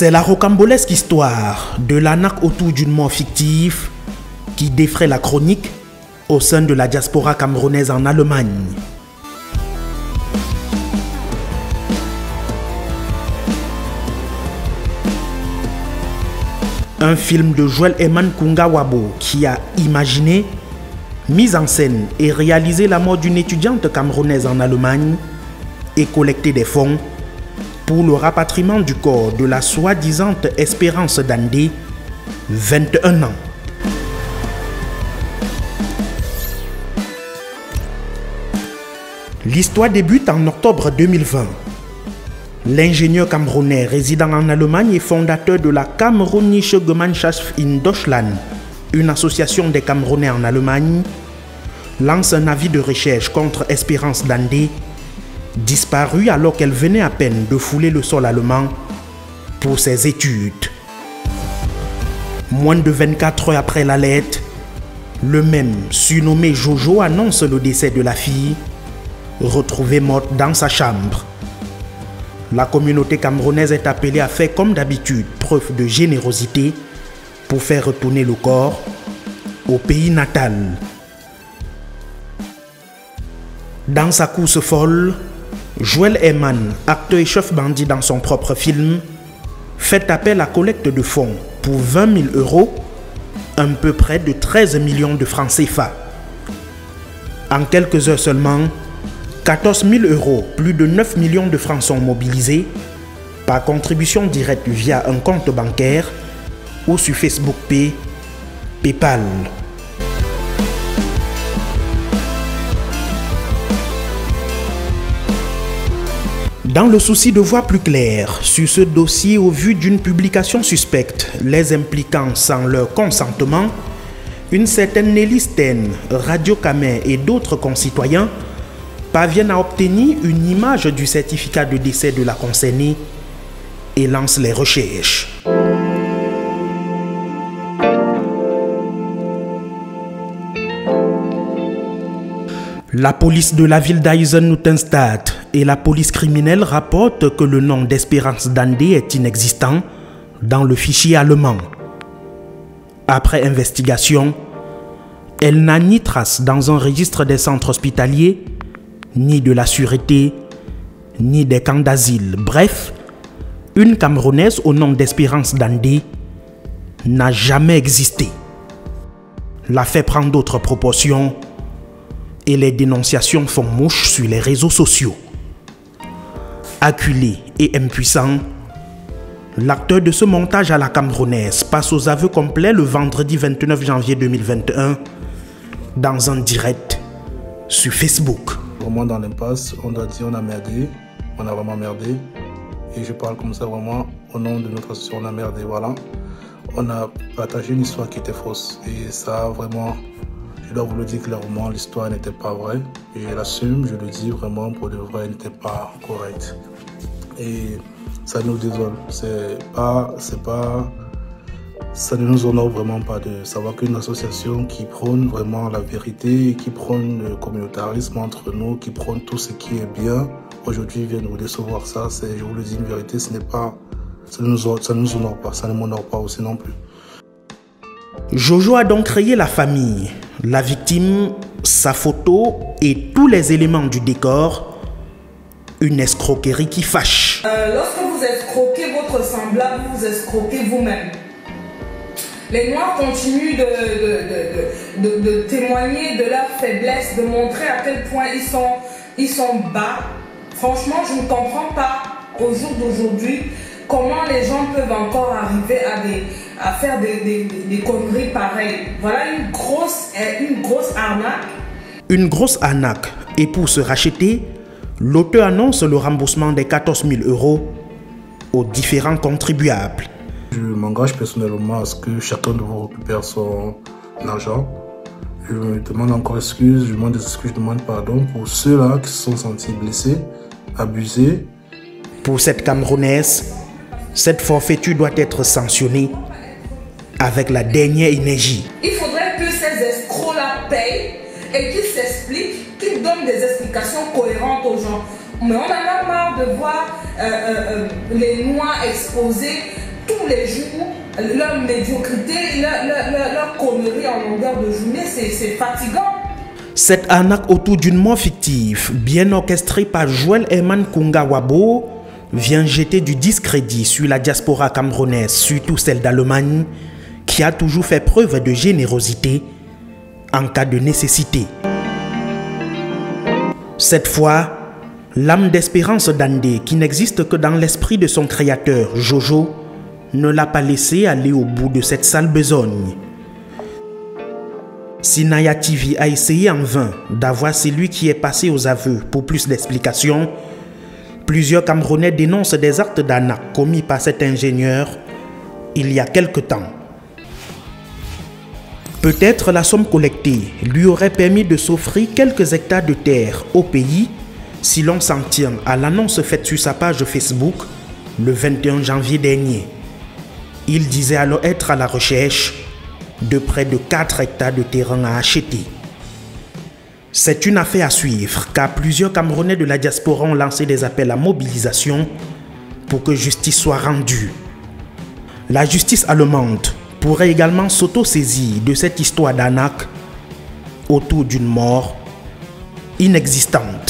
C'est la rocambolesque histoire de l'arnaque autour d'une mort fictive qui défraie la chronique au sein de la diaspora camerounaise en Allemagne. Un film de Joël Eman Kungawabo qui a imaginé, mis en scène et réalisé la mort d'une étudiante camerounaise en Allemagne et collecté des fonds pour le rapatriement du corps de la soi-disant Espérance Dandé, 21 ans. L'histoire débute en octobre 2020. L'ingénieur camerounais résidant en Allemagne et fondateur de la Kamerunische Gemeinschaft in Deutschland, une association des Camerounais en Allemagne, lance un avis de recherche contre Espérance Dandé, disparue alors qu'elle venait à peine de fouler le sol allemand pour ses études. Moins de 24 heures après l'alerte, le même surnommé Jojo annonce le décès de la fille, retrouvée morte dans sa chambre. La communauté camerounaise est appelée à faire comme d'habitude preuve de générosité pour faire retourner le corps au pays natal. Dans sa course folle, Joël Eman, acteur et chef bandit dans son propre film, fait appel à collecte de fonds pour 20 000 euros, un peu près de 13 millions de francs CFA. En quelques heures seulement, 14 000 euros, plus de 9 millions de francs sont mobilisés par contribution directe via un compte bancaire ou sur Facebook Pay, PayPal. Dans le souci de voir plus clair sur ce dossier au vu d'une publication suspecte les impliquant sans leur consentement, une certaine Nelly Sten, Radio Kamer et d'autres concitoyens parviennent à obtenir une image du certificat de décès de la concernée et lancent les recherches. La police de la ville d'Eisenhüttenstadt et la police criminelle rapportent que le nom d'Espérance Dandé est inexistant dans le fichier allemand. Après investigation, elle n'a ni trace dans un registre des centres hospitaliers, ni de la sûreté, ni des camps d'asile. Bref, une Camerounaise au nom d'Espérance Dandé n'a jamais existé. L'affaire prend d'autres proportions et les dénonciations font mouche sur les réseaux sociaux. Acculé et impuissant, l'acteur de ce montage à la camerounaise passe aux aveux complets le vendredi 29 janvier 2021 dans un direct sur Facebook. Vraiment dans l'impasse, on doit dire on a merdé, on a vraiment merdé. Et je parle comme ça vraiment au nom de notre association, on a merdé, voilà. On a partagé une histoire qui était fausse. Et ça vraiment, je dois vous le dire clairement, l'histoire n'était pas vraie. Et je l'assume, je le dis vraiment pour de vrai, elle n'était pas correcte. Et ça nous désole. Ça ne nous honore vraiment pas de savoir qu'une association qui prône vraiment la vérité, qui prône le communautarisme entre nous, qui prône tout ce qui est bien, aujourd'hui vient nous décevoir. Ça, c'est, je vous le dis, une vérité, ce n'est pas, ça ne nous honore pas, ça ne m'honore pas aussi non plus. Jojo a donc créé la famille, la victime, sa photo et tous les éléments du décor. Une escroquerie qui fâche. Lorsque vous escroquez votre semblable, vous escroquez vous-même. Les Noirs continuent de témoigner de leur faiblesse, de montrer à quel point ils sont bas. Franchement, je ne comprends pas au jour d'aujourd'hui comment les gens peuvent encore arriver à faire des conneries pareilles. Voilà une grosse arnaque. Une grosse arnaque. Et pour se racheter, l'auteur annonce le remboursement des 14 000 euros aux différents contribuables. Je m'engage personnellement à ce que chacun de vous récupère son argent. Je me demande encore excuse, je demande des excuses, je demande pardon pour ceux-là qui se sont sentis blessés, abusés. Pour cette Camerounaise, cette forfaiture doit être sanctionnée avec la dernière énergie. Il faudrait que ces escrocs-là payent et qu'ils s'expliquent, qu'ils donnent des explications cohérentes aux gens. Mais on en a marre de voir les Noirs exposés tous les jours, leur médiocrité, leur connerie en longueur de journée, c'est fatigant. Cette arnaque autour d'une mort fictive, bien orchestrée par Joël Herman Kunga Wabo, vient jeter du discrédit sur la diaspora camerounaise, surtout celle d'Allemagne, qui a toujours fait preuve de générosité en cas de nécessité. Cette fois, l'âme d'espérance d'Andé, qui n'existe que dans l'esprit de son créateur, Jojo, ne l'a pas laissé aller au bout de cette sale besogne. Si Naya TV a essayé en vain d'avoir celui qui est passé aux aveux pour plus d'explications, plusieurs Camerounais dénoncent des actes d'arnaque commis par cet ingénieur il y a quelque temps. Peut-être la somme collectée lui aurait permis de s'offrir quelques hectares de terre au pays si l'on s'en tient à l'annonce faite sur sa page Facebook le 21 janvier dernier. Il disait alors être à la recherche de près de 4 hectares de terrain à acheter. C'est une affaire à suivre car plusieurs Camerounais de la diaspora ont lancé des appels à mobilisation pour que justice soit rendue. La justice allemande pourrait également s'auto-saisir de cette histoire d'arnaque autour d'une mort inexistante.